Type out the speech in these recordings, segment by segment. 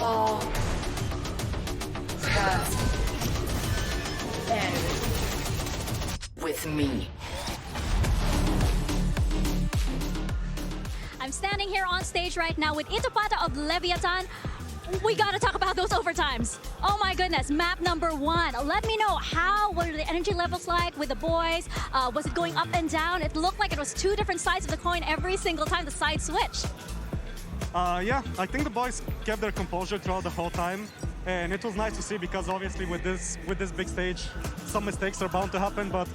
all tasks end with me. I'm standing here on stage right now with Itopata of Leviathan. We gotta talk about those overtimes. Oh my goodness, map number 1. Let me know, how were the energy levels like with the boys? Was it going up and down? It looked like it was 2 different sides of the coin every single time the side switched. Yeah, I think the boys kept their composure throughout the whole time. And it was nice to see because obviously with this big stage, some mistakes are bound to happen, but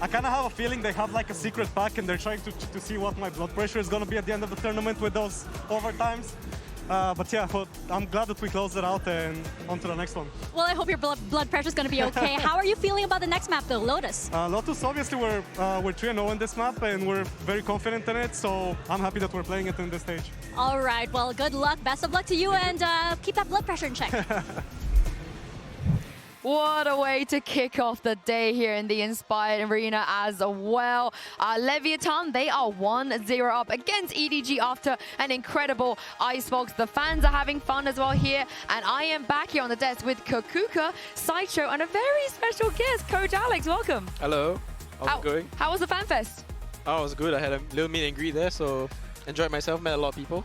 I kind of have a feeling they have like a secret pack and they're trying to see what my blood pressure is going to be at the end of the tournament with those overtimes. But yeah, I'm glad that we closed it out and on to the next one. Well, I hope your blood pressure is going to be okay. How are you feeling about the next map though, Lotus? Lotus, obviously we're 3-0 in this map and we're very confident in it, so I'm happy that we're playing it in this stage. All right, well, good luck. Best of luck to you and keep that blood pressure in check. What a way to kick off the day here in the Inspired Arena as well. Leviathan, they are 1-0 up against EDG after an incredible Icebox. The fans are having fun as well here. And I am back here on the desk with Kokuka, Sideshow, and a very special guest, Coach Alex. Welcome. Hello. How's it going? How was the FanFest? Oh, it was good. I had a little meet and greet there, so enjoyed myself, met a lot of people.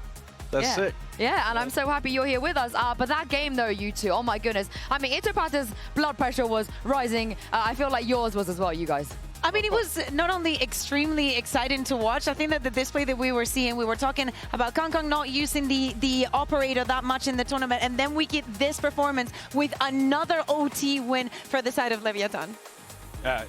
That's it. Yeah, and I'm so happy you're here with us. But that game, though, you two, oh my goodness. I mean, Itopata's blood pressure was rising. I feel like yours was as well, you guys. I mean, it was not only extremely exciting to watch, I think that the display that we were seeing, we were talking about Kangkang not using the operator that much in the tournament, and then we get this performance with another OT win for the side of Leviathan.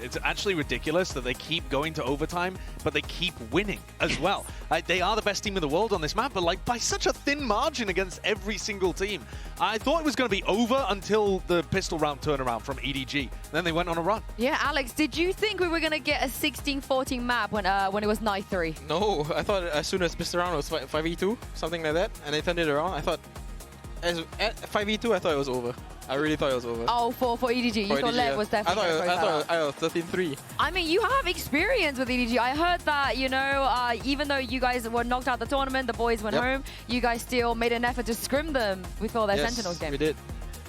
It's actually ridiculous that they keep going to overtime, but they keep winning as well. They are the best team in the world on this map, but like by such a thin margin against every single team. I thought it was going to be over until the pistol round turnaround from EDG. Then they went on a run. Yeah, Alex, did you think we were going to get a 16-14 map when it was night 3? No, I thought as soon as pistol round was 5v2, something like that, and they turned it around. I thought, at 5v2, I thought it was over. I really thought it was over. Oh, for EDG, you thought LEV was definitely I thought I was 13-3. I mean, you have experience with EDG. I heard that, you know, even though you guys were knocked out the tournament, the boys went home, you guys still made an effort to scrim them before their Sentinels game. We did.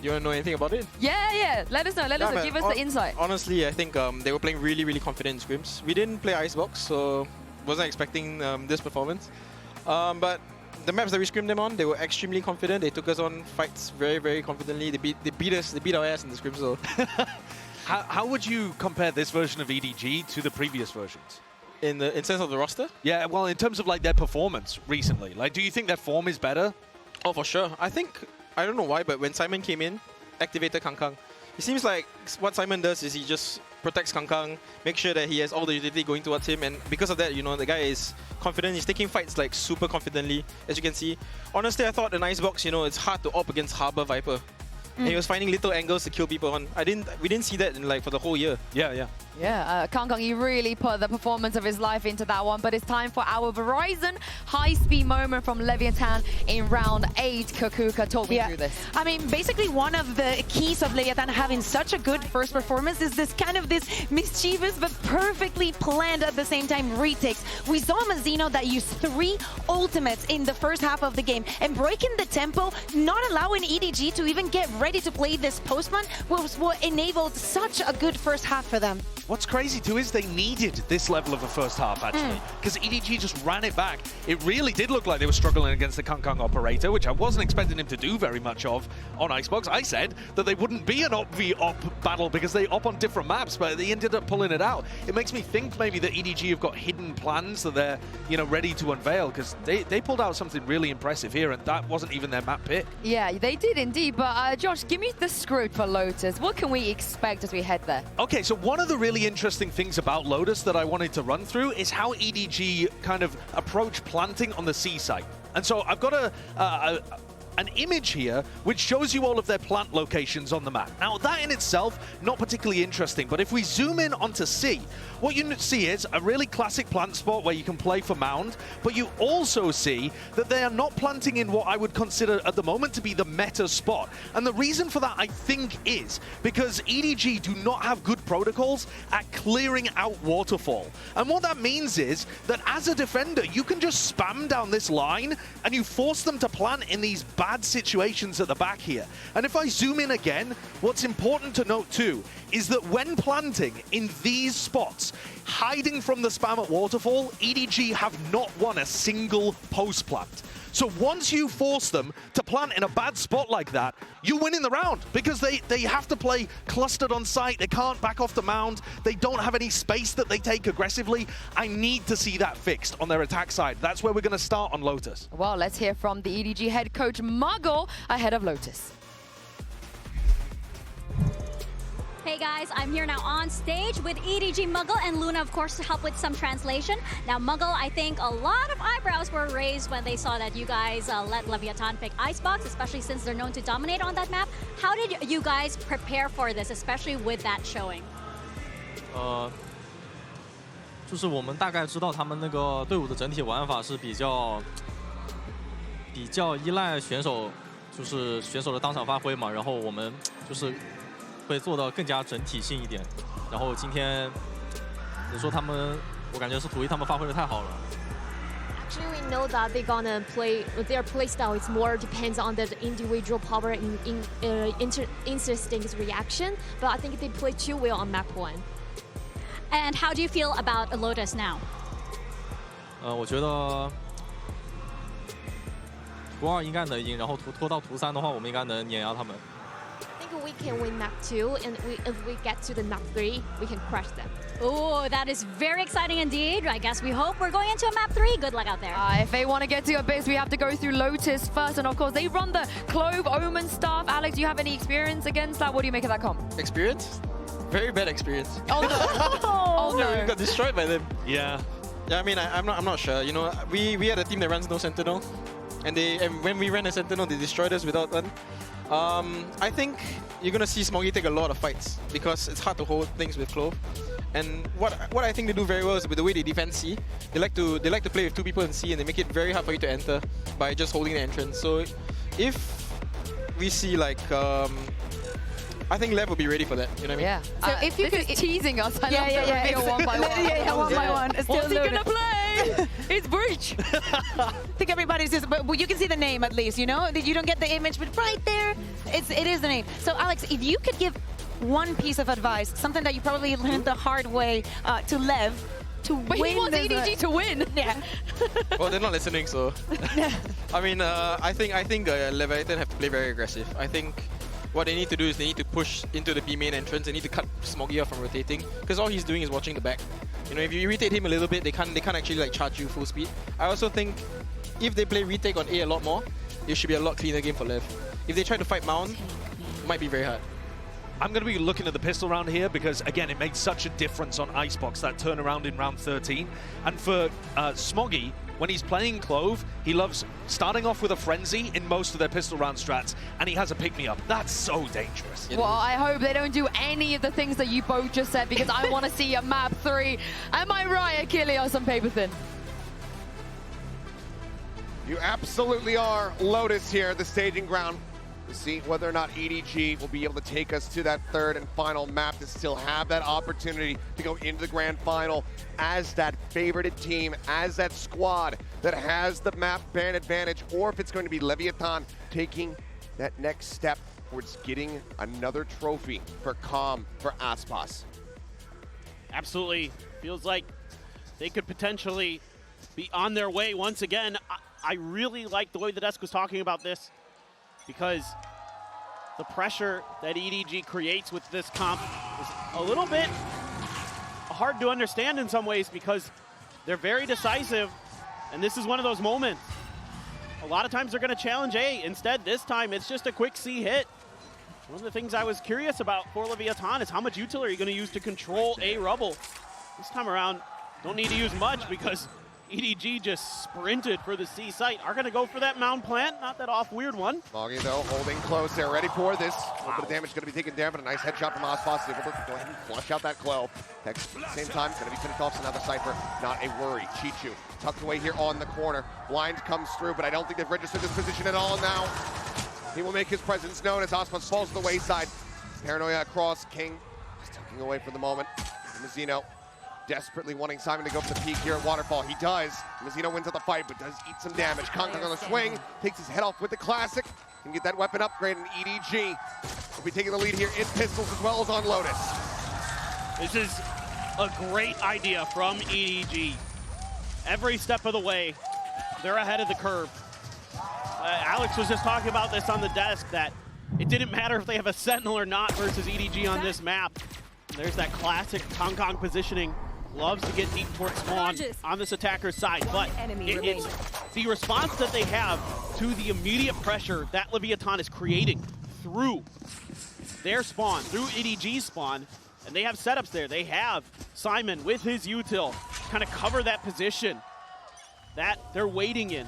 You want to know anything about it? Yeah. Let us know. Let us know. Give us the insight. Honestly, I think they were playing really confident in scrims. We didn't play Icebox, so wasn't expecting this performance. But the maps that we scrimmed them on, they were extremely confident. They took us on fights very confidently. They beat our ass in the scrims. So, how would you compare this version of EDG to the previous versions? In sense of the roster? Yeah, well, in terms of like their performance recently, like, do you think their form is better? Oh, for sure. I don't know why, but when Simon came in, activated Kangkang. It seems like what Simon does is he just protects Kangkang, make sure that he has all the utility going towards him, and because of that, you know, the guy is confident. He's taking fights like super confidently, as you can see. Honestly, I thought in Icebox, you know, it's hard to op against Harbor Viper. And he was finding little angles to kill people on. We didn't see that in like for the whole year. Yeah. Yeah, Kangkang, he really put the performance of his life into that one, but it's time for our Verizon high-speed moment from Leviathan in round 8. Kokuka, talk me through this. I mean, basically one of the keys of Leviathan having such a good first performance is this kind of this mischievous but perfectly planned at the same time retakes. We saw Mazzino that used 3 ultimates in the first half of the game, and breaking the tempo, not allowing EDG to even get ready to play this postman was what enabled such a good first half for them. What's crazy too is they needed this level of a first half actually, because EDG just ran it back. It really did look like they were struggling against the Kangkang operator, which I wasn't expecting him to do very much of on Icebox. I said that they wouldn't be an op-v-op battle because they op on different maps, but they ended up pulling it out. It makes me think maybe that EDG have got hidden plans that they're, you know, ready to unveil, because they pulled out something really impressive here, and that wasn't even their map pick. Yeah, they did indeed, but Josh, give me the script for Lotus. What can we expect as we head there? Okay, so one of the really interesting things about Lotus that I wanted to run through is how EDG kind of approach planting on the C site. And so I've got an image here which shows you all of their plant locations on the map. Now that in itself, not particularly interesting, but if we zoom in onto C, what you see is a really classic plant spot where you can play for mound, but you also see that they are not planting in what I would consider at the moment to be the meta spot. And the reason for that, I think, is because EDG do not have good protocols at clearing out waterfall. And what that means is that as a defender, you can just spam down this line and you force them to plant in these bad bad situations at the back here. And if I zoom in again, what's important to note too is that when planting in these spots, hiding from the spam at Waterfall, EDG have not won a single post plant. So once you force them to plant in a bad spot like that, you win in the round because they have to play clustered on site. They can't back off the mound. They don't have any space that they take aggressively. I need to see that fixed on their attack side. That's where we're going to start on Lotus. Well, let's hear from the EDG head coach Muggle ahead of Lotus. Hey guys, I'm here now on stage with EDG Muggle and Luna, of course, to help with some translation. Now, Muggle, I think a lot of eyebrows were raised when they saw that you guys let Leviathan pick Icebox, especially since they're known to dominate on that map. How did you guys prepare for this, especially with that showing? 就是我们大概知道他们那个队伍的整体玩法是比较依赖选手，就是选手的当场发挥嘛，然后我们就是会做到更加整体性一点。然后今天你说他们，我感觉是图一他们发挥的太好了。 Actually, we know that they're gonna play their play style. It's more depends on the individual power and instincts reaction. But I think they play too well on map 1. And how do you feel about Lotus now? 我觉得图2应该能赢，然后拖到图3的话，我们应该能碾压他们。 I think we can win map 2, and if we get to the map 3, we can crush them. Oh, that is very exciting indeed. I guess we hope we're going into a map 3. Good luck out there. If they want to get to a base, we have to go through Lotus first. And of course, they run the Clove Omen stuff. Alex, do you have any experience against that? What do you make of that comp? Experience? Very bad experience. Oh, no. Oh, Yeah, we no. got destroyed by them. Yeah. Yeah, I mean, I'm not sure. You know, we had a team that runs no Sentinel, and when we ran a Sentinel, they destroyed us without one. I think you're gonna see Smoggy take a lot of fights because it's hard to hold things with Clove. And what I think they do very well is with the way they defend C. They like to play with 2 people in C, and they make it very hard for you to enter by just holding the entrance. So if we see like I think Lev will be ready for that. You know what I mean? Yeah. So if you could teasing us, I love the reveal one by one. Yeah, one by one. What's he gonna play? It's Breach. I think everybody's just, but you can see the name at least, you know? You don't get the image, but right there, it is the name. So Alex, if you could give one piece of advice, something that you probably learned the hard way to Lev, to But win. he wants EDG to win. Yeah. Well, they're not listening, so. I mean, I think Leviathan have to play very aggressive. I think what they need to do is they need to push into the B main entrance. They need to cut Smoggy off from rotating because all he's doing is watching the back. You know, if you irritate him a little bit, they can't actually like charge you full speed. I also think if they play retake on A a lot more, it should be a lot cleaner game for Lev. If they try to fight Mound, it might be very hard. I'm going to be looking at the pistol round here because, again, it made such a difference on Icebox, that turnaround in round 13. And for Smoggy, when he's playing Clove, he loves starting off with a Frenzy in most of their pistol round strats, and he has a pick-me-up. That's so dangerous. Well, I hope they don't do any of the things that you both just said because I want to see a map 3. Am I right, Achilles on paper thin? You absolutely are. Lotus here, the staging ground. To see whether or not EDG will be able to take us to that 3rd and final map to still have that opportunity to go into the grand final as that favorited team, as that squad that has the map ban advantage, or if it's going to be Leviathan taking that next step towards getting another trophy for COM for Aspas. Absolutely. Feels like they could potentially be on their way once again. I really like the way the desk was talking about this, because the pressure that EDG creates with this comp is a little bit hard to understand in some ways because they're very decisive, and this is one of those moments. A lot of times they're going to challenge A. Instead, this time it's just a quick C hit. One of the things I was curious about for Leviathan is how much util are you going to use to control A rubble. This time around, don't need to use much because EDG just sprinted for the C site. Are going to go for that mound plant. Not that off weird one. Smoggy, though, holding close there, ready for this. A little bit of damage going to be taken down, but a nice headshot from Aspas. Able to go ahead and flush out that Clove. At the same time, going to be finished off another Cypher. Not a worry. Chichu tucked away here on the corner. Blind comes through, but I don't think they've registered this position at all now. He will make his presence known as Aspas falls to the wayside. Paranoia across. King just tucking away for the moment. Mazzino desperately wanting Simon to go for the peak here at Waterfall. He does. Mazino wins at the fight, but does eat some damage. Kong on the swing, takes his head off with the classic. Can get that weapon upgrade, and EDG will be taking the lead here in pistols as well as on Lotus. This is a great idea from EDG. Every step of the way, they're ahead of the curve. Alex was just talking about this on the desk, that it didn't matter if they have a Sentinel or not versus EDG on this map. There's that classic Kong positioning. Loves to get deep towards spawn on this attacker's side, but it's the response that they have to the immediate pressure that Leviathan is creating through their spawn, through EDG's spawn, and they have setups there. They have Simon with his util kind of cover that position that they're waiting in,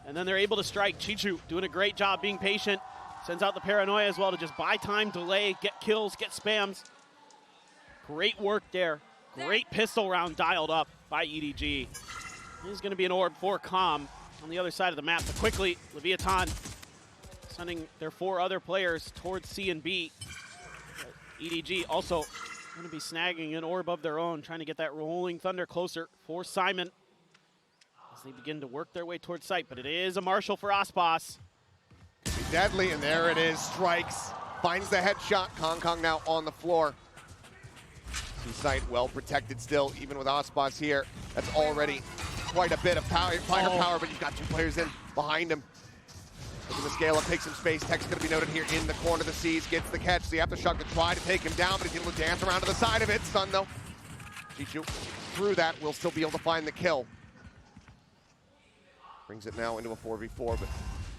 and then they're able to strike. Chichu doing a great job being patient, sends out the Paranoia as well to just buy time, delay, get kills, get spams. Great work there. Great pistol round dialed up by EDG. There's going to be an orb for Calm on the other side of the map. But quickly, Leviathan sending their 4 other players towards C and B. EDG also going to be snagging an orb of their own, trying to get that Rolling Thunder closer for Simon as they begin to work their way towards site. But it is a Marshall for Icebox. Deadly, and there it is. Strikes. Finds the headshot. Kong now on the floor. C-site well protected still, even with Icebox here. That's already quite a bit of power, power, but you've got 2 players in behind him. Looking to scale up, take some space. Tech's going to be noted here in the corner of the Seas. Gets the catch. The aftershock to try to take him down, but he's able to dance around to the side of it. Stun though. Chichu through that will still be able to find the kill. Brings it now into a 4v4, but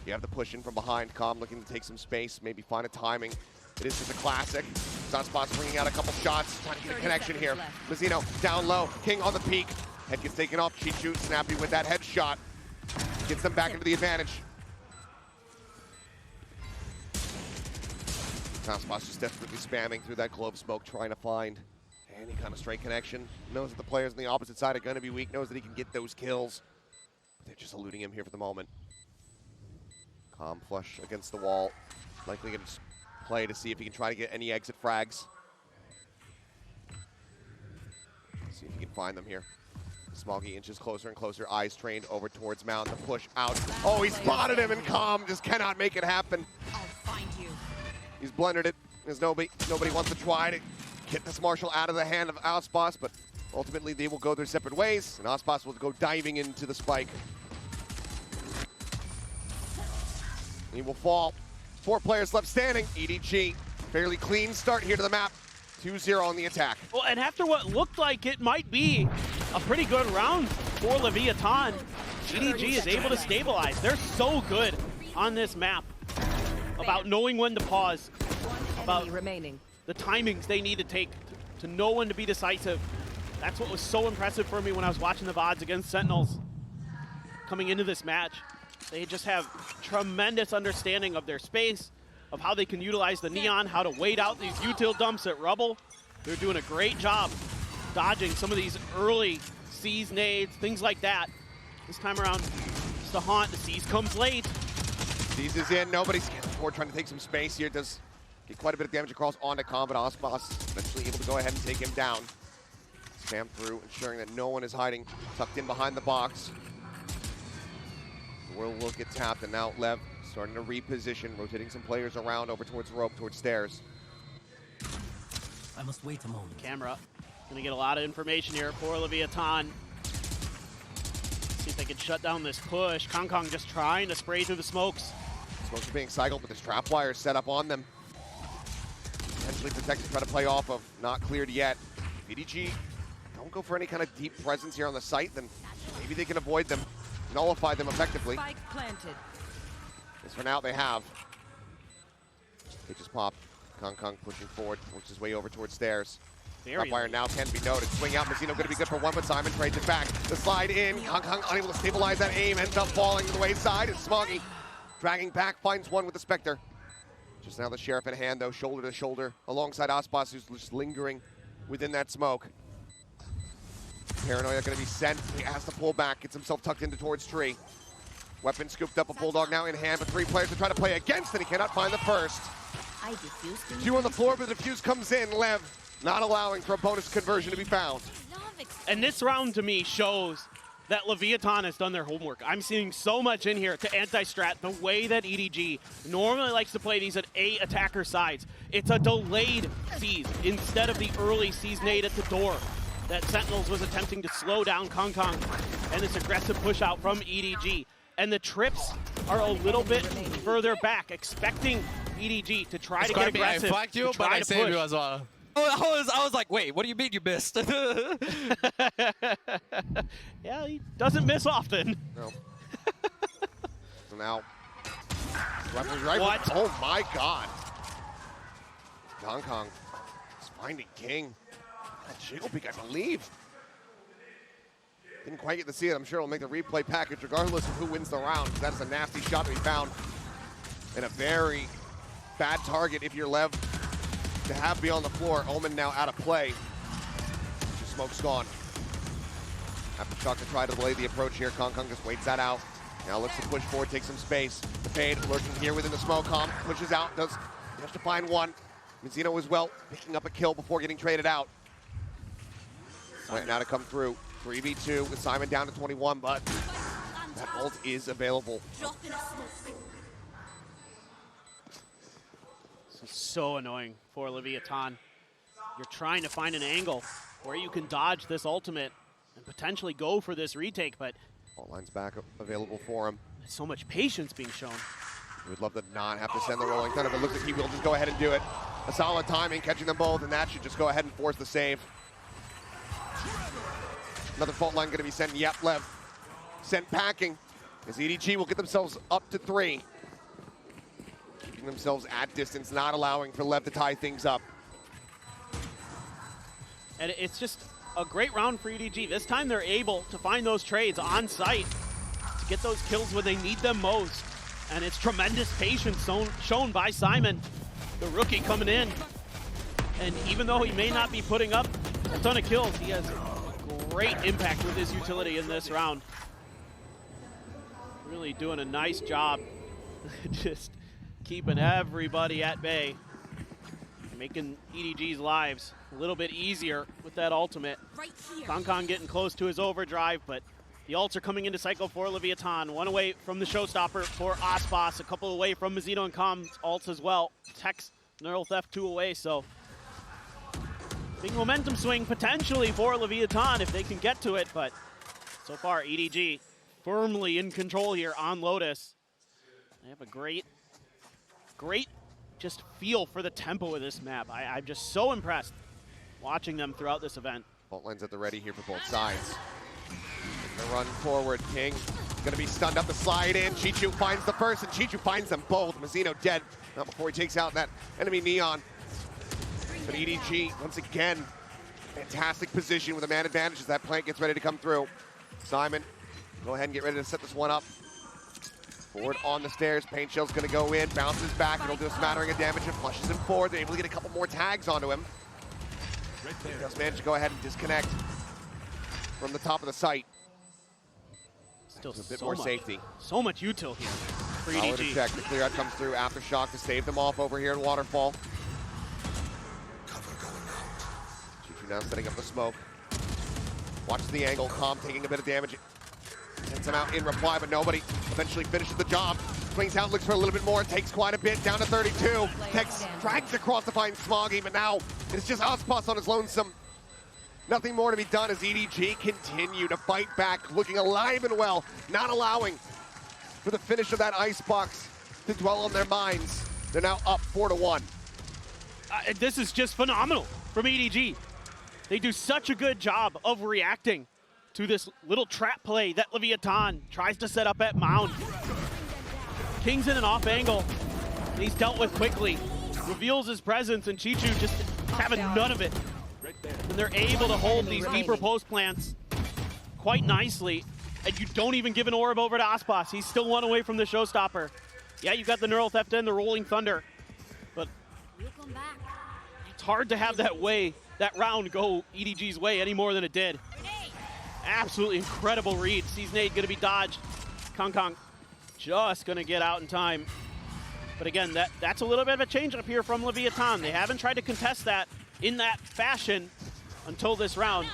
you have the push in from behind. Calm looking to take some space, maybe find a timing. It is just a classic. Sunspot's bringing out a couple shots, trying to get a connection here. Mazino down low, King on the peak. Head gets taken off. Chichu snappy with that headshot. Gets them back into the advantage. Sunspot's just desperately spamming through that globe smoke, trying to find any kind of straight connection. Knows that the players on the opposite side are going to be weak, knows that he can get those kills. But they're just eluding him here for the moment. Calm flush against the wall. Likely going to play to see if he can try to get any exit frags. See if he can find them here. Smoggy inches closer and closer, eyes trained over towards Mount, the push out. Oh, he spotted him, and Calm just cannot make it happen. I'll find you. He's blundered it. There's nobody wants to try to get this Marshall out of the hand of Icebox, but ultimately they will go their separate ways, and Icebox will go diving into the spike. He will fall. 4 players left standing. EDG, fairly clean start here to the map. 2-0 on the attack. Well, and after what looked like it might be a pretty good round for Leviathan, EDG is able to stabilize. They're so good on this map about knowing when to pause, about the timings they need to take to know when to be decisive. That's what was so impressive for me when I was watching the VODs against Sentinels coming into this match. They just have tremendous understanding of their space, of how they can utilize the Neon, how to wait out these util dumps at Rubble. They're doing a great job dodging some of these early Seas nades, things like that. This time around, it's the haunt. The Seas comes late. Seas is in, nobody's getting forward, trying to take some space here. Does get quite a bit of damage across onto Calm, but Icebox eventually able to go ahead and take him down. Spam through, ensuring that no one is hiding, tucked in behind the box. The world will get tapped, and now LEV starting to reposition, rotating some players around over towards rope, towards stairs. I must wait a moment. Camera gonna get a lot of information here for Leviathan. See if they can shut down this push. Kong just trying to spray through the smokes. Smokes are being cycled, but this trap wire is set up on them. Potentially protected, try to play off of. Not cleared yet. EDG don't go for any kind of deep presence here on the site, then maybe they can avoid them, nullify them effectively. Spike planted. As for now, they have. They just pop. Kong pushing forward, works his way over towards stairs. Trap wire now can be noted. Swing out, Mazino going to be good for 1, but Simon trades it back. The slide in, Kong unable to stabilize that aim, ends up falling to the wayside. It's Smoggy dragging back, finds one with the Spectre. Just now the Sheriff in hand, though, shoulder to shoulder, alongside Icebox, who's just lingering within that smoke. Paranoia going to be sent. He has to pull back, gets himself tucked into towards tree. Weapon scooped up, a Bulldog now in hand, but 3 players to try to play against, and he cannot find the first. 2 on the floor, but the defuse comes in. LEV not allowing for a bonus conversion to be found. And this round to me shows that Leviathan has done their homework. I'm seeing so much in here to anti-strat the way that EDG normally likes to play these at A attacker sides. It's a delayed seize instead of the early seize nade at the door that Sentinels was attempting to slow down Kong Kong, and this aggressive push out from EDG. And the trips are a little bit further back, expecting EDG to try to get aggressive. I flagged you, but I saved you as well. I was like, wait, what do you mean you missed? Yeah, he doesn't miss often. No. So now, right. What? Oh my God. Kong Kong is finding King. A jiggle peek, I believe. Didn't quite get to see it. I'm sure it'll make the replay package regardless of who wins the round. That is a nasty shot to be found. And a very bad target if you're Lev to have beyond the floor. Omen now out of play. Smoke's gone. Aftershock to try to delay the approach here. Kong Kong just waits that out. Now looks to push forward, take some space. The fade lurking here within the smoke. Pushes out, does just to find one. Mazzino as well, picking up a kill before getting traded out. Right now to come through. 3v2 with Simon down to 21, but that ult is available. This is so annoying for Leviathan. You're trying to find an angle where you can dodge this ultimate and potentially go for this retake, but All lines back available for him. there's so much patience being shown. He would love to not have to send the rolling thunder, but looks like he will just go ahead and do it. A solid timing, catching them both, and that should just go ahead and force the save. Another fault line going to be sent. Yep, Lev sent packing as EDG will get themselves up to 3. Keeping themselves at distance, not allowing for Lev to tie things up. And it's just a great round for EDG. This time they're able to find those trades on site to get those kills when they need them most. And it's tremendous patience shown by Simon, the rookie coming in. And even though he may not be putting up a ton of kills, he has great impact with his utility in this round. Really doing a nice job just keeping everybody at bay, making EDG's lives a little bit easier with that ultimate. Kong Kong getting close to his overdrive, but the ults are coming into cycle for Leviathan. One away from the showstopper for Icebox, a couple away from Mazzino and Com's ults as well. Tech's Neural Theft 2 away, so big momentum swing potentially for Leviathan if they can get to it, but so far EDG firmly in control here on Lotus. They have a great just feel for the tempo of this map. I'm just so impressed watching them throughout this event. Fault lines at the ready here for both sides. The run forward, King gonna be stunned up the slide in. Chichu finds the first and Chichu finds them both. Mazzino dead, not before he takes out that enemy Neon. But EDG, once again, fantastic position with a man advantage as that plant gets ready to come through. Simon, go ahead and get ready to set this one up. Forward on the stairs, Paint Shell's gonna go in, bounces back, it'll do a smattering of damage and flushes him forward. They're able to get a couple more tags onto him. Just managed to go ahead and disconnect from the top of the site. Still a bit more safety. So much util here for Solid EDG. check. The clear out comes through. Aftershock to save them off over here in Waterfall. Chichu now setting up the smoke. Watches the angle. Com taking a bit of damage. Sends him out in reply, but nobody eventually finishes the job. Swings out, looks for a little bit more. Takes quite a bit, down to 32. Tex drags across to find Smoggy, but now it's just Icebox on his lonesome. Nothing more to be done as EDG continue to fight back, looking alive and well, not allowing for the finish of that Icebox to dwell on their minds. They're now up 4-1. This is just phenomenal from EDG. They do such a good job of reacting to this little trap play that Leviathan tries to set up at Mound. King's in an off angle, and he's dealt with quickly. Reveals his presence, and Chichu just having none of it. And they're able to hold these deeper post plants quite nicely, and you don't even give an orb over to Icebox. He's still one away from the showstopper. Yeah, you got the Neural Theft and the Rolling Thunder, but it's hard to have that round go EDG's way any more than it did. Absolutely incredible read. Season 8 gonna be dodged. Kong Kong just gonna get out in time. But again, that's a little bit of a change up here from Leviathan. They haven't tried to contest that in that fashion until this round.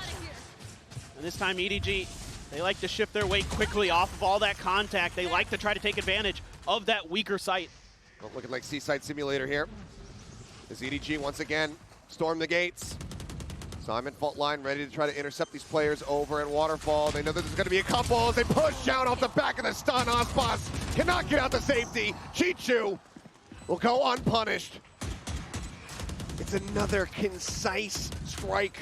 And this time EDG, they like to shift their weight quickly off of all that contact. They like to try to take advantage of that weaker site. Well, looking like Seaside Simulator here. As EDG once again storm the gates. Simon fault line ready to try to intercept these players over at Waterfall. They know that there's going to be a couple as they push down off the back of the stun. Icebox cannot get out the safety. Chichu will go unpunished. It's another concise strike.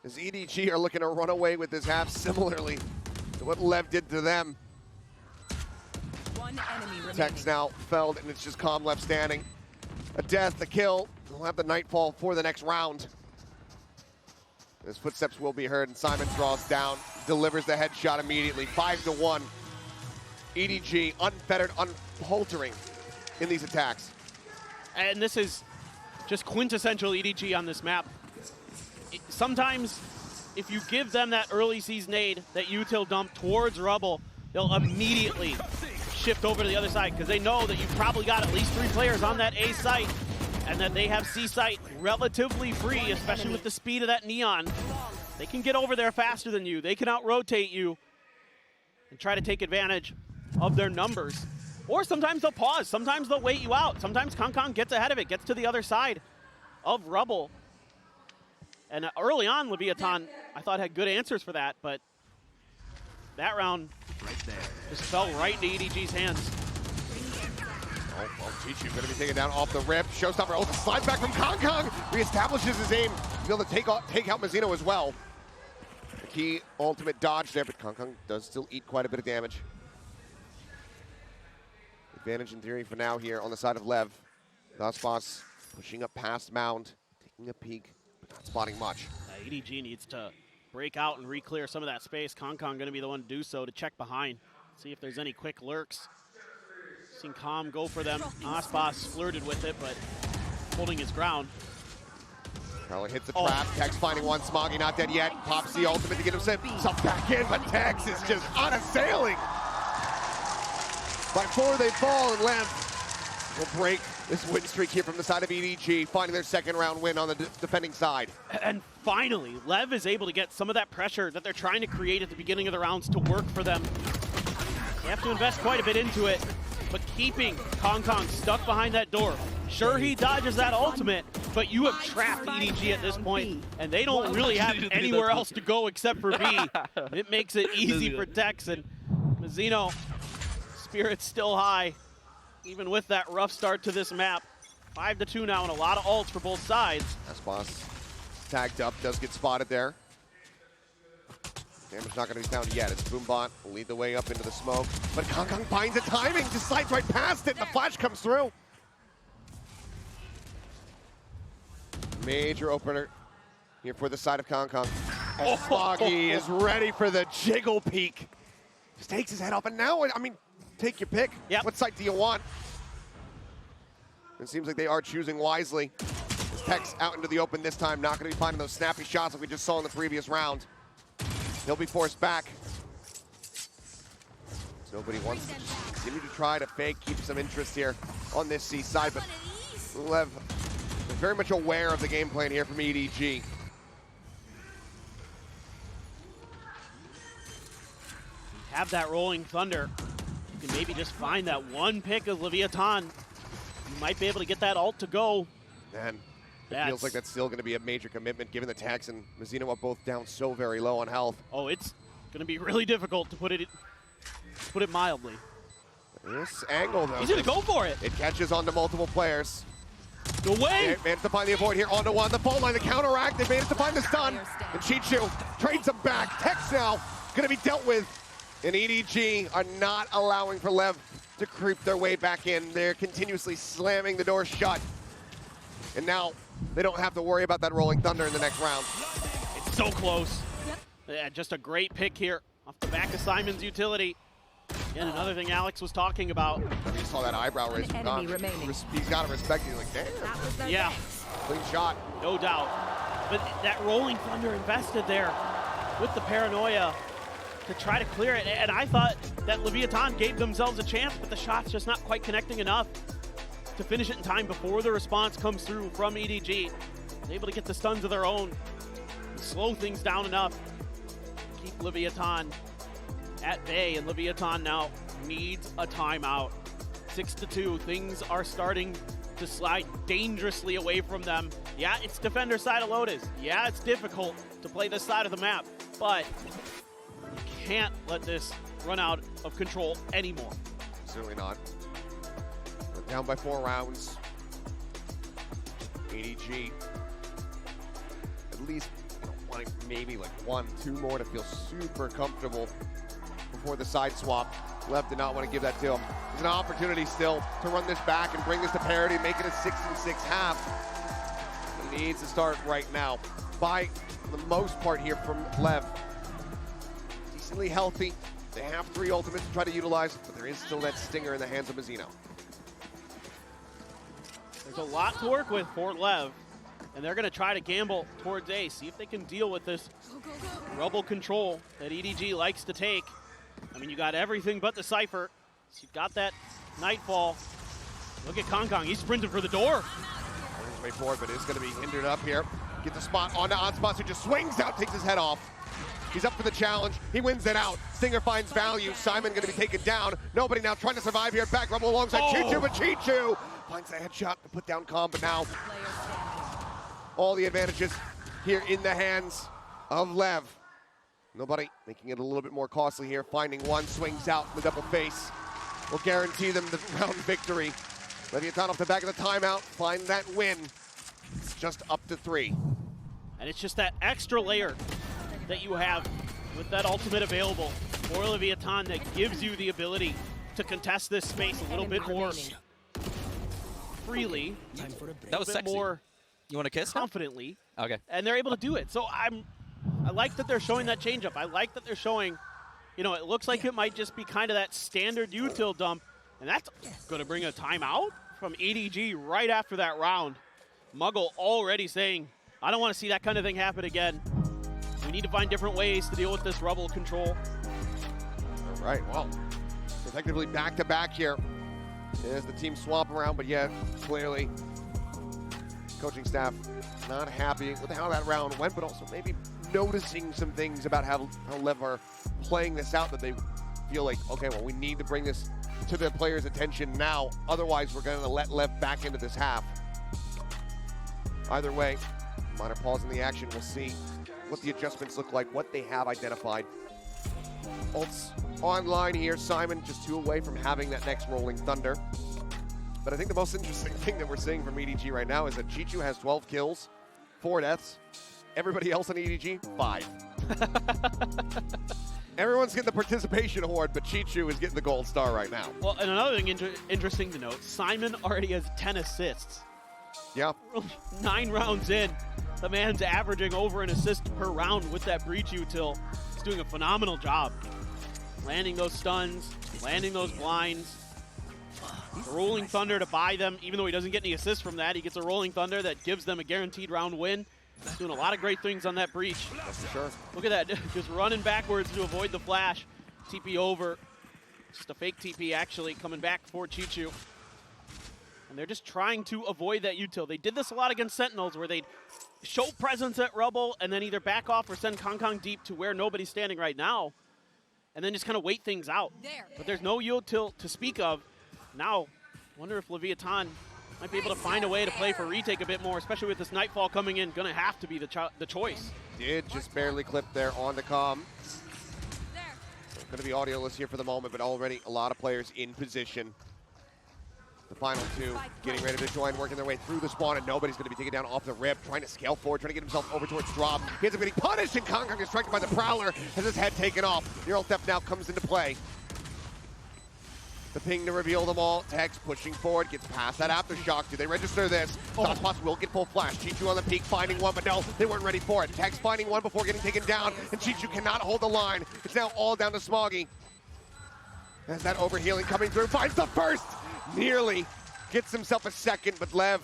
As EDG are looking to run away with this half similarly to what LEV did to them. One enemy remaining. Tech's now felled, and it's just Calm left standing. A death, a kill. We'll have the Nightfall for the next round. His footsteps will be heard, and Simon draws down, delivers the headshot immediately. 5-1. EDG unfettered, unfaltering in these attacks. And this is just quintessential EDG on this map. Sometimes, if you give them that early season nade, that util dump towards Rubble, they'll immediately shift over to the other side because they know that you've probably got at least 3 players on that A site and that they have C site relatively free, especially with the speed of that Neon. They can get over there faster than you. They can out-rotate you and try to take advantage of their numbers. Or sometimes they'll pause. Sometimes they'll wait you out. Sometimes Kong gets ahead of it, gets to the other side of Rubble. And early on, Leviathan, I thought had good answers for that, but that round just fell right into EDG's hands. Oh, well, Chichu going to be taken down off the rip. Showstopper also slides back from Kong. Reestablishes his aim. He's able to take out Mazzino as well. The key ultimate dodge there, but Kong does still eat quite a bit of damage. Advantage in theory for now here on the side of LEV. Icebox pushing up past Mound, taking a peek, but not spotting much. EDG needs to break out and re-clear some of that space. Kong going to be the one to do so, to check behind, see if there's any quick lurks. Seen Calm go for them. Icebox flirted with it, but holding his ground. Carly hits the trap. Tex finding one. Smoggy not dead yet. Pops the ultimate to get himself back in, but Tex is just unassailing. But before they fall, and LEV will break this win streak here from the side of EDG, finding their second round win on the defending side. And finally, LEV is able to get some of that pressure that they're trying to create at the beginning of the rounds to work for them. They have to invest quite a bit into it, but keeping Kong stuck behind that door. Sure, he dodges that ultimate, but you have trapped EDG at this point, and they don't really have anywhere else to go except for B. It makes it easy for Tex, and Mazzino, spirit's still high, even with that rough start to this map. 5-2 now, and a lot of ults for both sides. Icebox tagged up, does get spotted there. Damage not going to be found yet. It's Boombot will lead the way up into the smoke, but Kong finds the timing, just slides right past it, and the flash comes through. Major opener here for the side of Kong. Smoggy is ready for the jiggle peek. Just takes his head off, and now, I mean, take your pick. Yep. What site do you want? It seems like they are choosing wisely. As Tex out into the open this time, not going to be finding those snappy shots like we just saw in the previous round. He'll be forced back. Nobody wants to just continue to try to fake, keep some interest here on this C side, but LEV is very much aware of the game plan here from EDG. Have that rolling thunder. You can maybe just find that one pick of Leviathan. You might be able to get that ult to go. Man, it feels like that's still going to be a major commitment given the Tex and Mazzino are both down so very low on health. Oh, it's going to be really difficult to put it mildly. This angle, though. He's going to go for it. It catches onto multiple players. No way! They managed to find the avoid here onto one. The fault line, the counteract. They managed to find the stun. And Chichu trades them back. Tex now going to be dealt with. And EDG are not allowing for LEV to creep their way back in. They're continuously slamming the door shut. And now they don't have to worry about that rolling thunder in the next round. It's so close. Yeah, just a great pick here off the back of Simon's utility. And another thing Alex was talking about. You saw that eyebrow raise from Kong. He's got to respect you. Like, damn. Yeah. Clean shot. No doubt. But that rolling thunder invested there with the paranoia to try to clear it. And I thought that Leviathan gave themselves a chance, but the shot's just not quite connecting enough. to finish it in time before the response comes through from EDG. Able to get the stuns of their own, and slow things down enough. Keep Leviathan at bay, and Leviathan now needs a timeout. 6-2, things are starting to slide dangerously away from them. Yeah, it's defender side of Lotus. Yeah, it's difficult to play this side of the map, but you can't let this run out of control anymore. Certainly not. We're down by 4 rounds. EDG, at least wanting maybe like 1-2 more to feel super comfortable before the side swap. LEV did not want to give that to him. There's an opportunity still to run this back and bring this to parity, make it a 6-6 half. It needs to start right now. By the most part here from LEV. Decently healthy. They have 3 ultimates to try to utilize, but there is still that stinger in the hands of Mazzino. There's a lot to work with for LEV, and they're going to try to gamble towards A, see if they can deal with this rubble control that EDG likes to take. I mean, you got everything but the Cypher. So you've got that Nightfall. Look at Kong. He's sprinting for the door. His way forward, but it's going to be hindered up here. Gets a spot onto Icebox, who just swings out, takes his head off. He's up for the challenge. He wins it out. Stinger finds value. Simon going to be taken down. Nobody now trying to survive here. Back rubble alongside Chichu, but Chichu finds a headshot to put down Kong, but now all the advantages here in the hands of LEV. Nobody making it a little bit more costly here. Finding one, swings out the double face. Will guarantee them the round victory. Leviathan off the back of the timeout, find that win. It's just up to 3. And it's just that extra layer that you have with that ultimate available for Leviathan that gives you the ability to contest this space a little bit more freely, that was sexy. More you want to kiss? Confidently. Okay. And they're able to do it. So I like that they're showing that changeup. I like that they're showing, you know, it looks like it might just be kind of that standard util dump, and that's going to bring a timeout from EDG right after that round. Muggle already saying, I don't want to see that kind of thing happen again. We need to find different ways to deal with this rubble control. All right, well, effectively back-to-back here. There's the team swap around, but yet clearly coaching staff not happy with how that round went, but also maybe noticing some things about how LEV are playing this out that they feel like, okay, well, we need to bring this to the players' attention now. Otherwise, we're going to let LEV back into this half. Either way, minor pause in the action. We'll see what the adjustments look like, what they have identified. Ults online here. Simon just 2 away from having that next Rolling Thunder. But I think the most interesting thing that we're seeing from EDG right now is that Chichu has 12 kills, 4 deaths. Everybody else on EDG, 5. Everyone's getting the participation award, but Chichu is getting the gold star right now. Well, and another thing interesting to note, Simon already has 10 assists. Yeah. 9 rounds in, the man's averaging over an assist per round with that breach util. He's doing a phenomenal job. Landing those stuns, landing those blinds. The Rolling Thunder to buy them, even though he doesn't get any assists from that, he gets a Rolling Thunder that gives them a guaranteed round win. He's doing a lot of great things on that breach. That's for sure. Look at that, just running backwards to avoid the flash. TP over. Just a fake TP actually coming back for Chichu. And they're just trying to avoid that util. They did this a lot against Sentinels where they'd show presence at Rubble and then either back off or send Kong deep to where nobody's standing right now. And then just kind of wait things out. But there's no util to speak of. Now, wonder if Leviathan might be able to find a way to play for retake a bit more, especially with this Nightfall coming in. Gonna have to be the choice. Did just barely clip there on the comm. Gonna be audioless here for the moment, but already a lot of players in position. The final 2 getting ready to join, working their way through the spawn, and nobody's going to be taken down off the rip, trying to scale forward, trying to get himself over towards drop. He ends up getting punished, and Kong is stricken by the Prowler, has his head taken off. Neural Theft now comes into play. The ping to reveal them all. Tex pushing forward, gets past that aftershock. Do they register this? Icebox will get full flash. Chichu on the peak, finding one, but no, they weren't ready for it. Tex finding one before getting taken down, and Chichu cannot hold the line. It's now all down to Smoggy. As that overhealing coming through, finds the first! Nearly gets himself a second, but LEV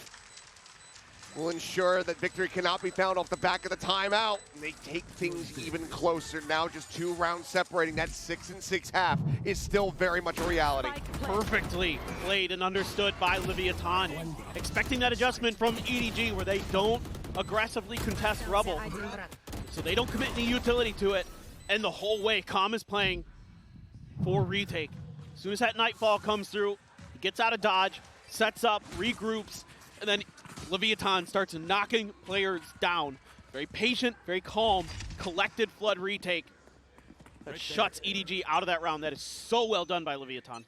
will ensure that victory cannot be found off the back of the timeout. And they take things even closer. Now just 2 rounds separating. That 6-6 half is still very much a reality. Perfectly played and understood by Leviathan. Expecting that adjustment from EDG where they don't aggressively contest Rubble. So they don't commit any utility to it. And the whole way, Calm is playing for retake. As soon as that Nightfall comes through, he gets out of dodge, sets up, regroups, and then Leviathan starts knocking players down. Very patient, very calm, collected Flood retake that shuts EDG out of that round. That is so well done by Leviathan.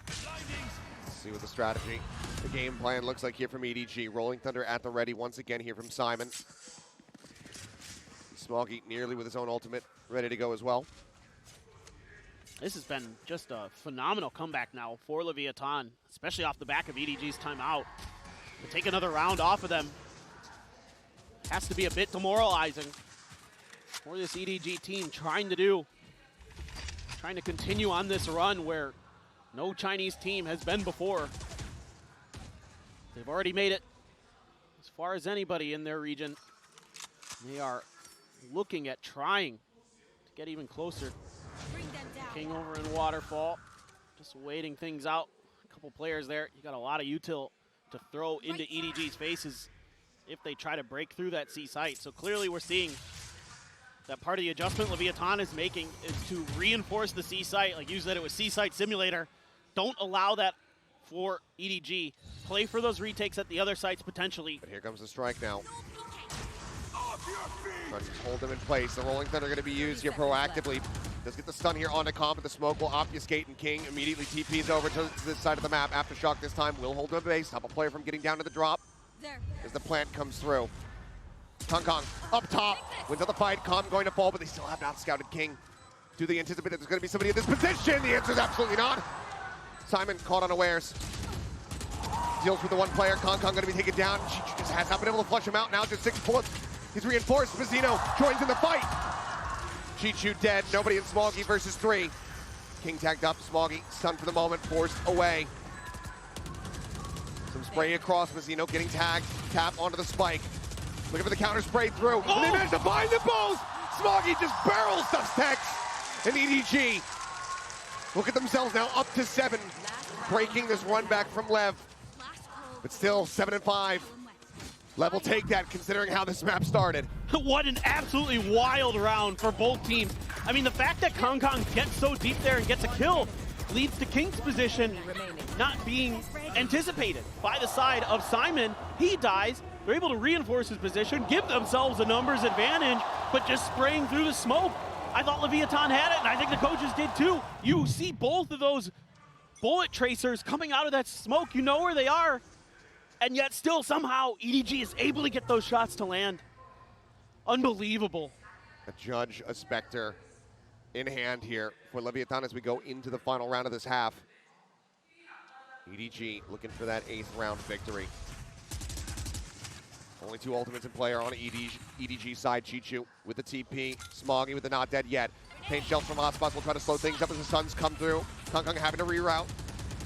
Let's see what the strategy, the game plan looks like here from EDG. Rolling Thunder at the ready once again here from Simon. Smoggy nearly with his own ultimate ready to go as well. This has been just a phenomenal comeback now for Leviathan, especially off the back of EDG's timeout. To take another round off of them has to be a bit demoralizing for this EDG team trying to continue on this run where no Chinese team has been before. They've already made it as far as anybody in their region. They are looking at trying to get even closer. King over in Waterfall, just waiting things out. A couple players there. You got a lot of util to throw into EDG's faces if they try to break through that C site. So clearly we're seeing that part of the adjustment Leviathan is making is to reinforce the C site. Like you said, it was C site simulator. Don't allow that for EDG. Play for those retakes at the other sites potentially. But here comes the strike now. Trying to hold them in place. The Rolling Thunder are going to be used here proactively. Does get the stun here onto Calm, but the smoke will obfuscate, and King immediately TPs over to this side of the map. Aftershock this time will hold him at base, stop a player from getting down to the drop as the plant comes through. Kong up top, wins out the fight. Calm going to fall, but they still have not scouted King. Do they anticipate that there's going to be somebody in this position? The answer is absolutely not. Simon caught unawares. Deals with the one player. Kong going to be taken down. She just has not been able to flush him out. Now just 6 bullets. He's reinforced. Mazzino joins in the fight. Chichu dead. Nobody in Smoggy versus 3. King tagged up. Smoggy stunned for the moment. Forced away. Some spray across. Mazzino getting tagged. Tap onto the spike. Looking for the counter spray through. And they managed to find the both. Smoggy just barrels Tex. And EDG look at themselves now up to 7. Breaking this run back from Lev. But still 7-5. Lev will take that considering how this map started. What an absolutely wild round for both teams. I mean, the fact that Kong gets so deep there and gets a kill leads to King's position not being anticipated by the side of Simon. He dies. They're able to reinforce his position, give themselves a numbers advantage, but just spraying through the smoke. I thought Leviathan had it, and I think the coaches did too. You see both of those bullet tracers coming out of that smoke. You know where they are. And yet still somehow EDG is able to get those shots to land. Unbelievable. A Judge, a Spectre in hand here for Leviathan as we go into the final round of this half. EDG looking for that 8th round victory. Only 2 ultimates in play are on EDG side. Chichu with the TP. Smoggy with the not dead yet. Paint shells from Icebox will try to slow things up as the Suns come through. Kong having to reroute.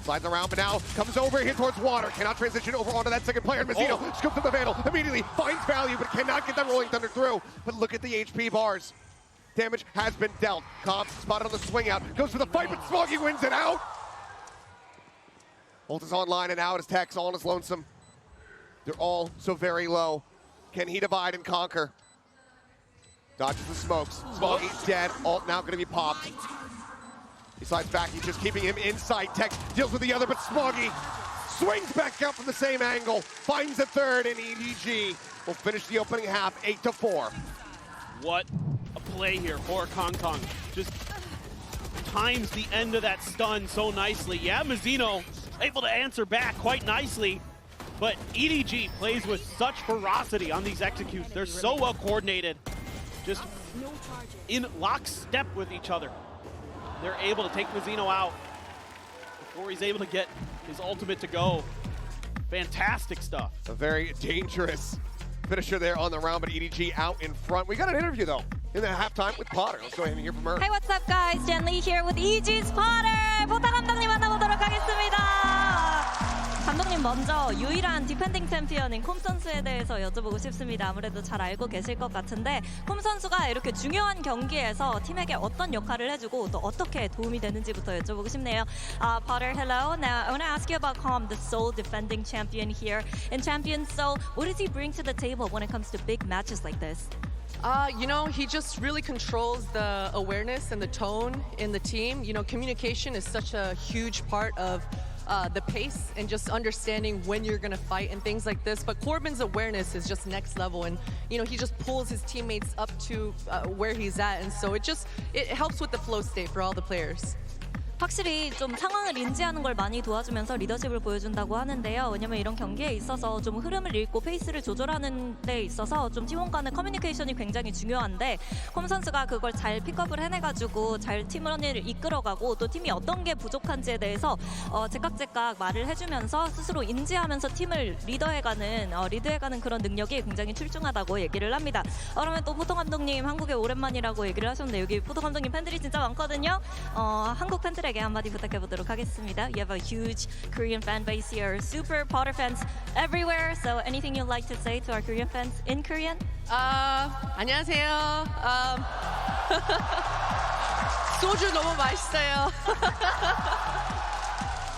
Slides around, but now comes over here towards water. Cannot transition over onto that second player. Mazzino scoops up the Vandal. Immediately finds value, but cannot get that Rolling Thunder through. But look at the HP bars. Damage has been dealt. Calm spotted on the swing out. Goes for the fight, but Smoggy wins it out. Ult is online and out as Tex all on his lonesome. They're all so very low. Can he divide and conquer? Dodges the smokes. Smoggy's dead. Ult now going to be popped. He slides back, he's just keeping him inside. Tex deals with the other, but Smoggy swings back out from the same angle, finds the third, and EDG will finish the opening half 8-4. What a play here for Kong. Just times the end of that stun so nicely. Yeah, Mazzino able to answer back quite nicely, but EDG plays with such ferocity on these executes. They're so well coordinated, just in lockstep with each other. They're able to take Mazzino out before he's able to get his ultimate to go. Fantastic stuff. A very dangerous finisher there on the round, but EDG out in front. We got an interview, though, in the halftime with Potter. Let's go ahead and hear from her. Hey, what's up, guys? Jen Lee here with EDG's Potter. 포터 감독님 만나보도록 하겠습니다. 감독님 먼저 유일한 디펜딩 챔피언인 콤 선수에 대해서 여쭤보고 싶습니다. 아무래도 잘 알고 계실 것 같은데 콤 선수가 이렇게 중요한 경기에서 팀에게 어떤 역할을 해주고 또 어떻게 도움이 되는지부터 여쭤보고 싶네요. Potter, hello. Now I want to ask you about 콤, the Seoul defending champion here in Champions Seoul. What does he bring to the table when it comes to big matches like this? You know, he just really controls the awareness and the tone in the team. You know, communication is such a huge part of the pace and just understanding when you're going to fight and things like this. But Corbin's awareness is just next level, and you know, he just pulls his teammates up to where he's at, and so it helps with the flow state for all the players. 확실히 좀 상황을 인지하는 걸 많이 도와주면서 리더십을 보여준다고 하는데요. 왜냐면 이런 경기에 있어서 좀 흐름을 읽고 페이스를 조절하는 데 있어서 좀 팀원 간의 커뮤니케이션이 굉장히 중요한데 콤 선수가 그걸 잘 픽업을 해내가지고 잘 팀원을 이끌어가고 또 팀이 어떤 게 부족한지에 대해서 제깍제깍 말을 해주면서 스스로 인지하면서 팀을 리드해가는 그런 능력이 굉장히 출중하다고 얘기를 합니다. 그러면 또 포토 감독님 한국에 오랜만이라고 얘기를 하셨는데 여기 포토 감독님 팬들이 진짜 많거든요. 한국 팬들에게 한마디 부탁해보도록 하겠습니다. You have a huge Korean fan base here, super Potter fans everywhere. So anything you'd like to say to our Korean fans in Korean? 안녕하세요. 소주 너무 맛있어요.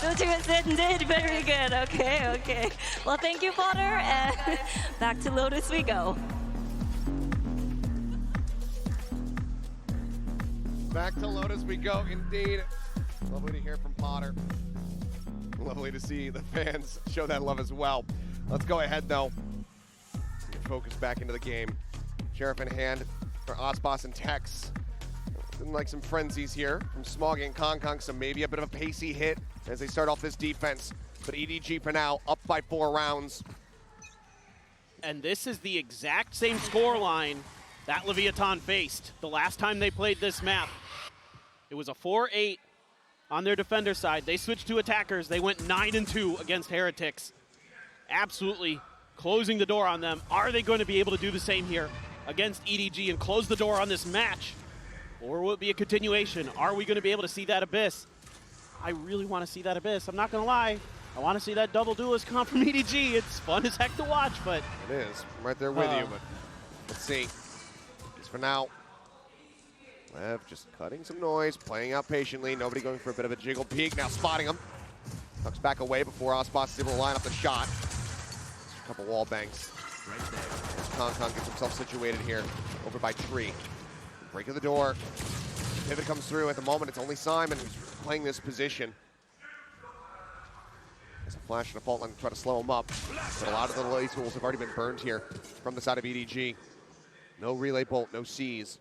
Soju is indeed very good. Okay. Well, thank you, Potter, and back to Lotus we go. Back to Lotus we go, indeed. Lovely to hear from Potter. Lovely to see the fans show that love as well. Let's go ahead, though. Get focused back into the game. Sheriff in hand for Icebox and Tex. Looking like some frenzies here from Smoggy and Kong, so maybe a bit of a pacey hit as they start off this defense. But EDG for now, up by 4 rounds. And this is the exact same scoreline that Leviathan faced the last time they played this map. It was a 4-8 on their defender side. They switched to attackers. They went 9-2 against Heretics. Absolutely closing the door on them. Are they going to be able to do the same here against EDG and close the door on this match? Or will it be a continuation? Are we going to be able to see that Abyss? I really want to see that Abyss. I'm not going to lie. I want to see that double duelist comp from EDG. It's fun as heck to watch, but... It is. I'm right there with you, but let's see. Just for now. Lev just cutting some noise, playing out patiently. Nobody going for a bit of a jiggle peek. Now spotting him. Tucks back away before Icebox is able to line up the shot. A couple wall banks. Right there. Kong gets himself situated here over by Tree. Break of the door. Pivot comes through. At the moment, it's only Simon who's playing this position. There's a flash and a fault line to try to slow him up. But a lot of the relay tools have already been burned here from the side of EDG. No relay bolt, no C's.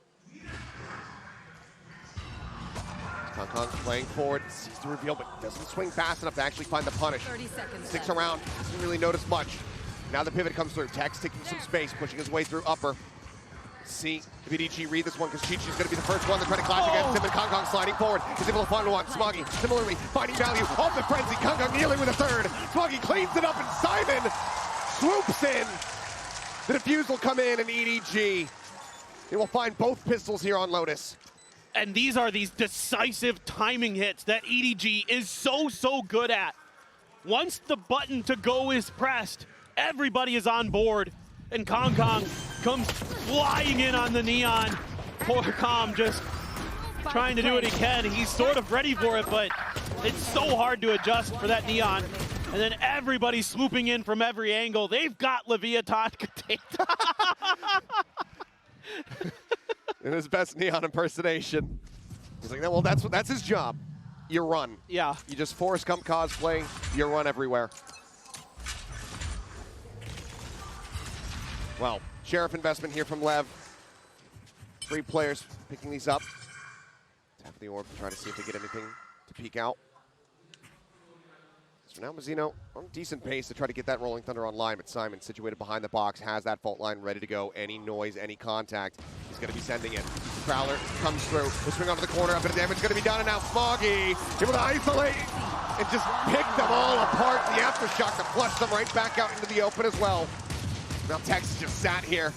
Kong playing forward, sees the reveal, but doesn't swing fast enough to actually find the punish. 30 seconds Sticks left. around, doesn't really notice much. Now the pivot comes through. Tex taking some space, pushing his way through upper. See if EDG read this one, because Chi-Chi's going to be the first one to try to clash against him, and Kong sliding forward. He's able to find one. Smoggy, similarly, finding value off the frenzy. Kong kneeling with a third. Smoggy cleans it up, and Simon swoops in. The defuse will come in, and EDG. They will find both pistols here on Lotus. And these are these decisive timing hits that EDG is so good at. Once the button to go is pressed, everybody is on board. And Kong comes flying in on the Neon. Poor Kong just trying to do what he can. He's sort of ready for it, but it's so hard to adjust for that Neon. And then everybody's swooping in from every angle. They've got Leviathan. In his best Neon impersonation. He's like, well, that's his job. You run. Yeah. You just Forrest Gump cosplay, you run everywhere. Well, Sheriff investment here from Lev. 3 players picking these up. Tap the orb to try to see if they get anything to peek out. So now Mazzino on decent pace to try to get that Rolling Thunder online, but Simon, situated behind the box, has that fault line ready to go. Any noise, any contact, he's going to be sending it. Prowler comes through. We'll swing onto the corner. A bit of damage going to be done, and now Smoggy able to isolate and just pick them all apart. The aftershock to flush them right back out into the open as well. Now Tex just sat here,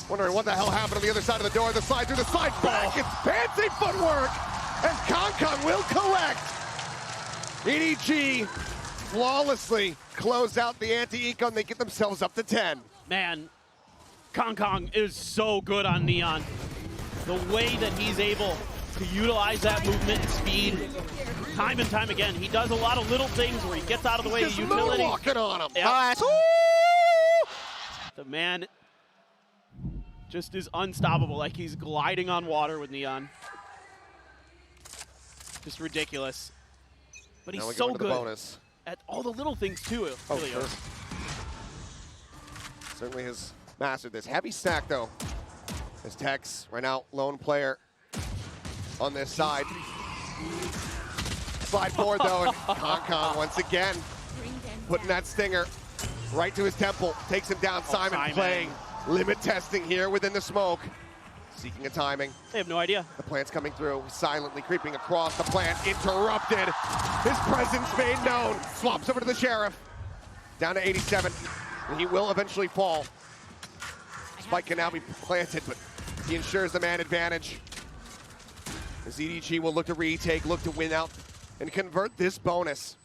wondering what the hell happened on the other side of the door. The slide through the slide back. It's fancy footwork, and Kong will collect. EDG flawlessly close out the anti-eco and they get themselves up to 10. Man, Kong is so good on Neon. The way that he's able to utilize that movement and speed time and time again. He does a lot of little things where he gets out of the way of utility. Moonwalking on him. Yep. The man just is unstoppable, like he's gliding on water with Neon. Just ridiculous. But he's so good bonus. at all the little things too, really. Sure. Certainly has mastered this. Heavy stack though. As Tex, right now, lone player on this side. Slide forward though, and Kong once again putting that stinger right to his temple. Takes him down. Simon playing limit testing here within the smoke. Seeking a timing. They have no idea. The plant's coming through, silently creeping across the plant, interrupted. His presence made known. Swaps over to the Sheriff. Down to 87, and he will eventually fall. Spike can now be planted, but he ensures the man advantage. As EDG will look to retake, look to win out, and convert this bonus.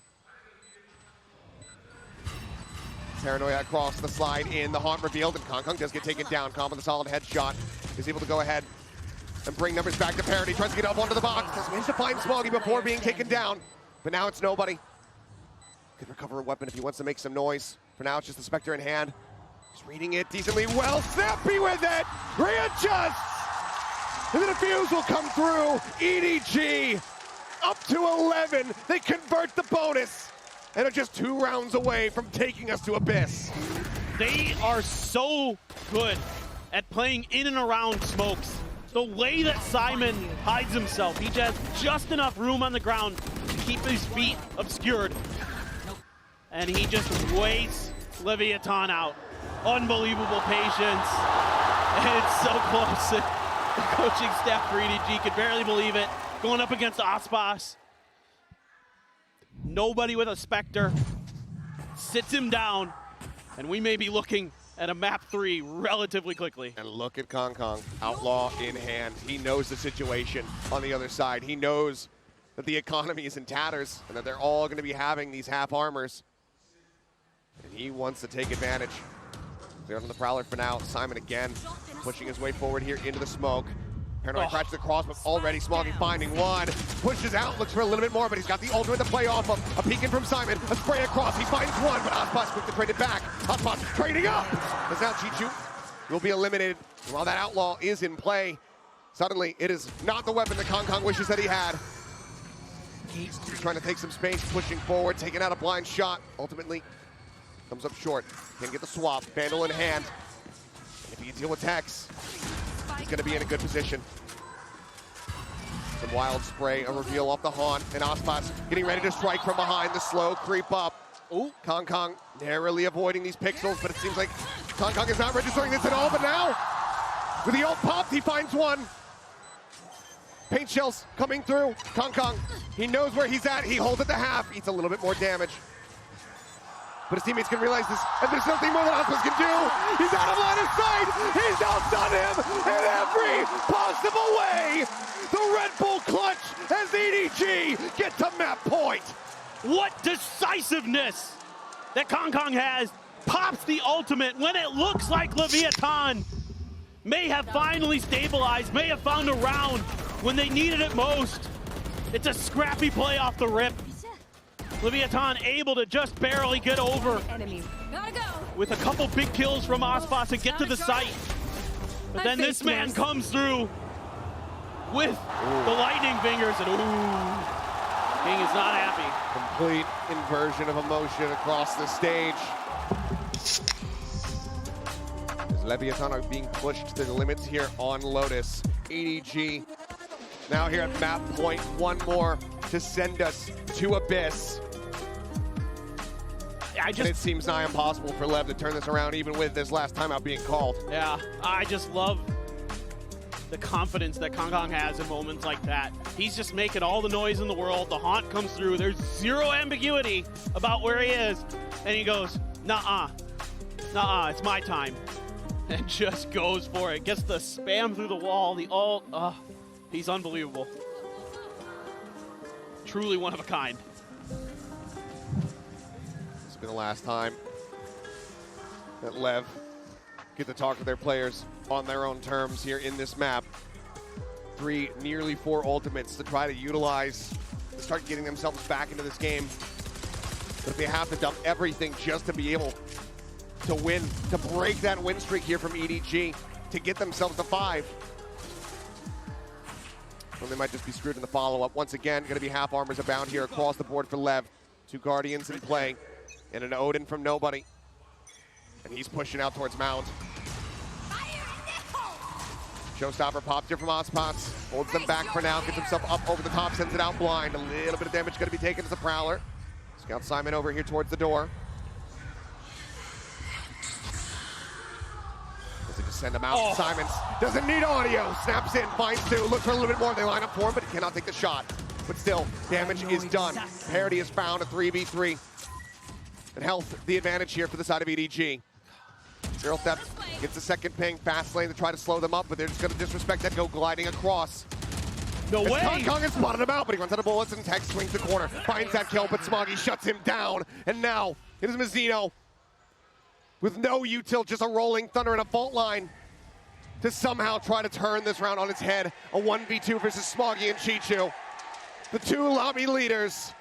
Paranoia across the slide in, the haunt revealed, and Kong does get taken down. Kong with a solid headshot is able to go ahead and bring numbers back to parity. Tries to get up onto the box, has managed to find Smoggy before being taken down, but now it's nobody. Could recover a weapon if he wants to make some noise. For now, it's just the Spectre in hand. He's reading it decently well. Snappy with it! Readjusts! And the defuse will come through. EDG up to 11. They convert the bonus and are just 2 rounds away from taking us to Abyss. They are so good at playing in and around smokes. The way that Simon hides himself, he has just enough room on the ground to keep his feet obscured. And he just waits Leviathan out. Unbelievable patience. And it's so close. The coaching staff for EDG could barely believe it. Going up against Icebox. Nobody with a Spectre. Sits him down. And we may be looking at a map 3 relatively quickly. And look at Kong. Outlaw in hand. He knows the situation on the other side. He knows that the economy is in tatters and that they're all going to be having these half armors. And he wants to take advantage. They're on the Prowler for now. Simon again pushing his way forward here into the smoke. Paranoid crashes across, but already Smoggy finding one. Pushes out, looks for a little bit more, but he's got the ultimate to play off of. A peek in from Simon, a spray across. He finds one, but Icebox quick to trade it back. Icebox trading up. As now Chichu will be eliminated. While that Outlaw is in play, suddenly it is not the weapon that Kong wishes that he had. He's trying to take some space, pushing forward, taking out a blind shot. Ultimately, comes up short. Can get the swap, Vandal in hand. And if he can deal with Tex, he's going to be in a good position. Some wild spray, a reveal off the haunt, and Icebox getting ready to strike from behind. The slow creep up. Ooh, Kong narrowly avoiding these pixels, but it seems like Kong is not registering this at all. But now, with the ult popped, he finds one. Paint shells coming through. Kong, he knows where he's at. He holds at the half, eats a little bit more damage. But his teammates can realize this, and there's nothing more that Icebox can do. He's out of line of sight. He's outdone him in every possible way. The Red Bull clutch as EDG get to map point. What decisiveness that Kong has. Pops the ultimate when it looks like Leviathan may have finally stabilized, may have found a round when they needed it most. It's a scrappy play off the rip. Leviathan able to just barely get over with a couple big kills from Icebox and get to the site. But then this man comes through with the lightning fingers, and King is not happy. Complete inversion of emotion across the stage. As Leviathan are being pushed to the limits here on Lotus. EDG now here at map point. One more to send us to Abyss. And it seems nigh impossible for Lev to turn this around, even with this last timeout being called. Yeah, I just love the confidence that Kong has in moments like that. He's just making all the noise in the world. The haunt comes through. There's zero ambiguity about where he is. And he goes, nah, it's my time. And just goes for it. Gets the spam through the wall, the ult. He's unbelievable. Truly one of a kind. be the last time that LEV get to talk to their players on their own terms here in this map. 3, nearly 4 ultimates to try to utilize, to start getting themselves back into this game. But if they have to dump everything just to be able to win, to break that win streak here from EDG, to get themselves to 5, well, they might just be screwed in the follow-up. Once again, going to be half armors abound here across the board for LEV. 2 Guardians in play, and an Odin from nobody. And he's pushing out towards Mount. Showstopper popped here from Icebox, holds them back for now, gets himself up over the top, sends it out blind. A little bit of damage going to be taken as a Prowler. Scout Simon over here towards the door. Does he just send him out? Oh. Simons doesn't need audio, snaps in, finds 2, looks for a little bit more. They line up for him, but he cannot take the shot. But still, damage is done. Parity is found, a 3v3. And health, the advantage here for the side of EDG. Zero Step gets a second ping, fast lane to try to slow them up, but they're just going to disrespect that, go gliding across. No way! Kong has spotted him out, but he runs out of bullets, and Tex swings the corner, finds that kill, but Smoggy shuts him down. And now, it is Mazzino with no util, just a rolling thunder and a fault line to somehow try to turn this round on its head. A 1v2 versus Smoggy and Chichu. The 2 lobby leaders.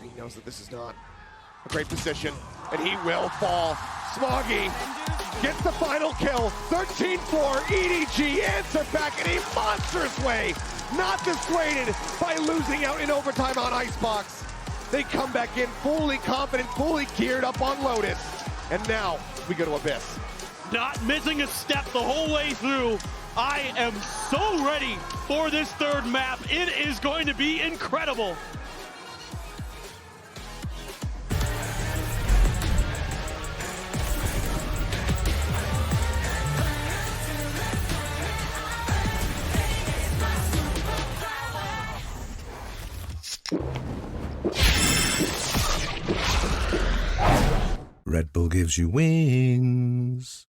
He knows that this is not a great position, and he will fall. Smoggy gets the final kill. 13-4, EDG answer back in a monstrous way. Not dissuaded by losing out in overtime on Icebox. They come back in fully confident, fully geared up on Lotus. And now we go to Abyss. Not missing a step the whole way through. I am so ready for this 3rd map. It is going to be incredible. Red Bull gives you wings.